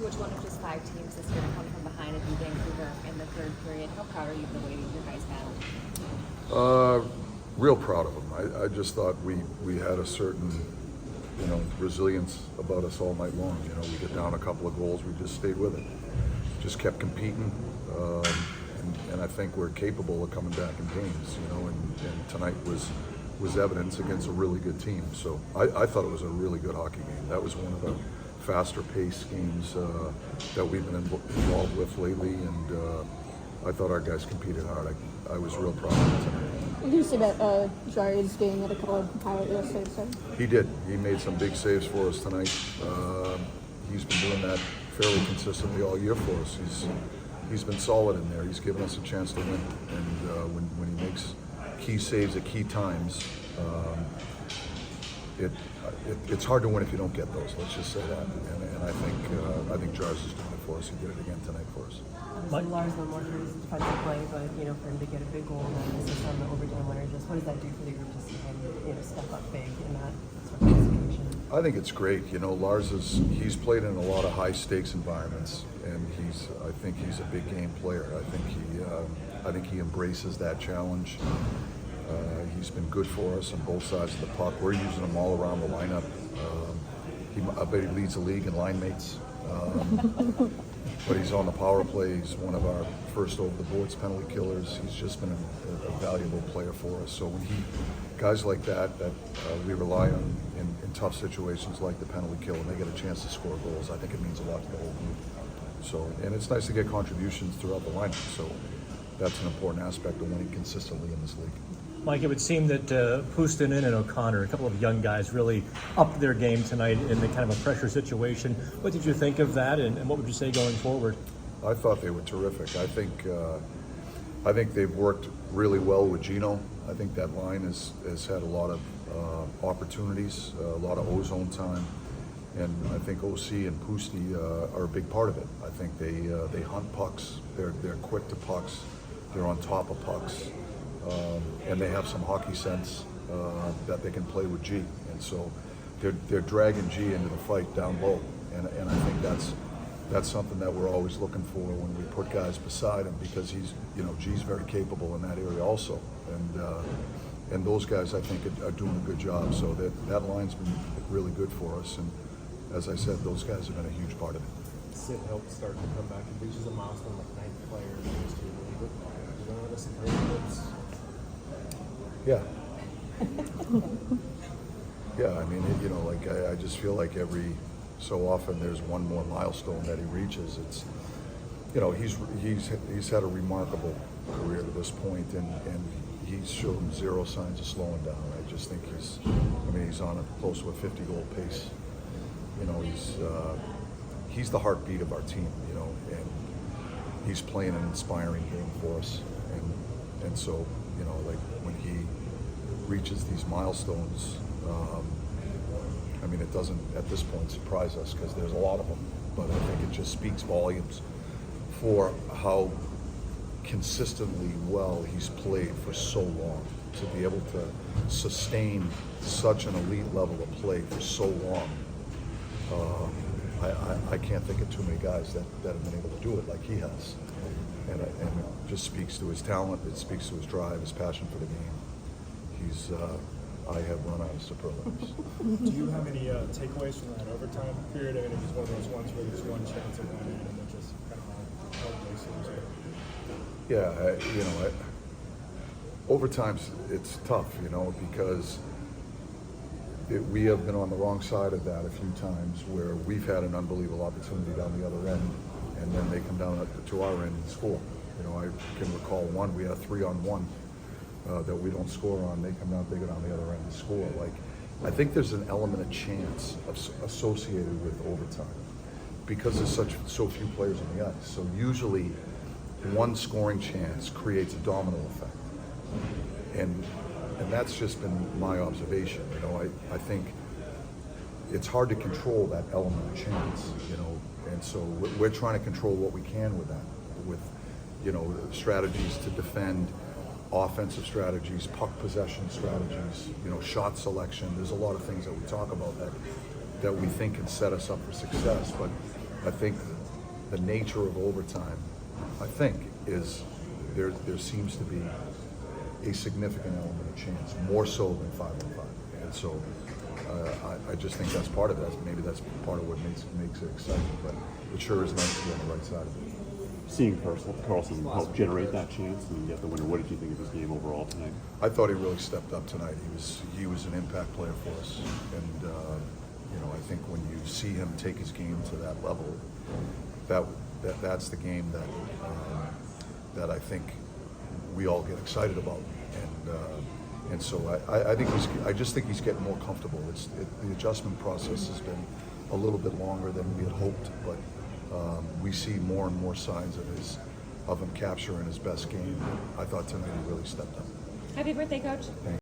which one of just 5 teams is going to come from behind and beat Vancouver in the third period? How proud are you of the way you guys battled? Real proud of them. I just thought we had a certain, resilience about us all night long. We get down a couple of goals, we just stayed with it. Just kept competing, and I think we're capable of coming back in games, and tonight was evidence against a really good team. So I thought it was a really good hockey game. That was one of the faster paced games that we've been involved with lately, and I thought our guys competed hard. I was real proud of them tonight. Did you say that Jari's game had a couple of highlight saves? He did. He made some big saves for us tonight. He's been doing that fairly consistently all year for us. He's been solid in there. He's given us a chance to win, and when he makes key saves at key times, it's hard to win if you don't get those. Let's just say that. And I think Jars is doing it for us. He did it again tonight for us. Obviously, Lars no more for his defensive play, but for him to get a big goal and then assist on the overtime winner, just what does that do for the group to see him step up big in that sort of situation? I think it's great. Lars he's played in a lot of high stakes environments, and I think he's a big game player. I think he embraces that challenge. He's been good for us on both sides of the puck. We're using him all around the lineup. I bet he leads the league in line mates. But he's on the power play. He's one of our first over the boards penalty killers. He's just been a valuable player for us. So when guys like that we rely on in tough situations like the penalty kill, and they get a chance to score goals, I think it means a lot to the whole group. So, and it's nice to get contributions throughout the lineup. So that's an important aspect of winning consistently in this league. Mike, it would seem that Puustinen and O'Connor, a couple of young guys, really upped their game tonight in the kind of a pressure situation. What did you think of that, and what would you say going forward? I thought they were terrific. I think they've worked really well with Gino. I think that line has had a lot of opportunities, a lot of ozone time, and I think OC and Pusti are a big part of it. I think they hunt pucks. They're quick to pucks. They're on top of pucks. And they have some hockey sense that they can play with G, and so they're dragging G into the fight down low, and I think that's something that we're always looking for when we put guys beside him, because G's very capable in that area also, and those guys I think are doing a good job. So that line's been really good for us, and as I said, those guys have been a huge part of it. Sid helped start to come back and reaches a milestone like 9th player in the history of the league. You don't want to see clips. Yeah. Yeah, I mean, I just feel like every so often there's one more milestone that he reaches. It's, he's had a remarkable career to this point, and he's shown zero signs of slowing down. I just think he's on close to a 50-goal pace. He's the heartbeat of our team, and he's playing an inspiring game for us, and so, when he reaches these milestones, it doesn't at this point surprise us, because there's a lot of them, but I think it just speaks volumes for how consistently well he's played for so long. To be able to sustain such an elite level of play for so long, I can't think of too many guys that have been able to do it like he has. And it just speaks to his talent, it speaks to his drive, his passion for the game. I have run out of superlatives. Do you have any takeaways from that overtime period? I mean, it was one of those ones where there's one chance of winning and then just kind of all places. Yeah, overtimes it's tough, because we have been on the wrong side of that a few times, where we've had an unbelievable opportunity down the other end, and then they come down to our end and score. I can recall one, we had a 3-on-1 that we don't score on. They come down, they go down the other end and score. I think there's an element of chance associated with overtime, because there's so few players on the ice. So usually one scoring chance creates a domino effect, and that's just been my observation. I think it's hard to control that element of chance, and so we're trying to control what we can with that, with strategies to defend, offensive strategies, puck possession strategies, shot selection. There's a lot of things that we talk about that we think can set us up for success, but I think the nature of overtime, I think, is there seems to be a significant element of chance, more so than 5-on-5. And so I just think that's part of it. Maybe that's part of what makes it exciting, but it sure is nice to be on the right side of it. Seeing Carlson help generate that chance and get the winner, what did you think of his game overall tonight? I thought he really stepped up tonight. He was an impact player for us, and I think when you see him take his game to that level, that's the game that I think we all get excited about, and so I just think he's getting more comfortable. The adjustment process has been a little bit longer than we had hoped, but we see more and more signs of him capturing his best game. I thought tonight he really stepped up. Happy birthday, Coach. Thank you.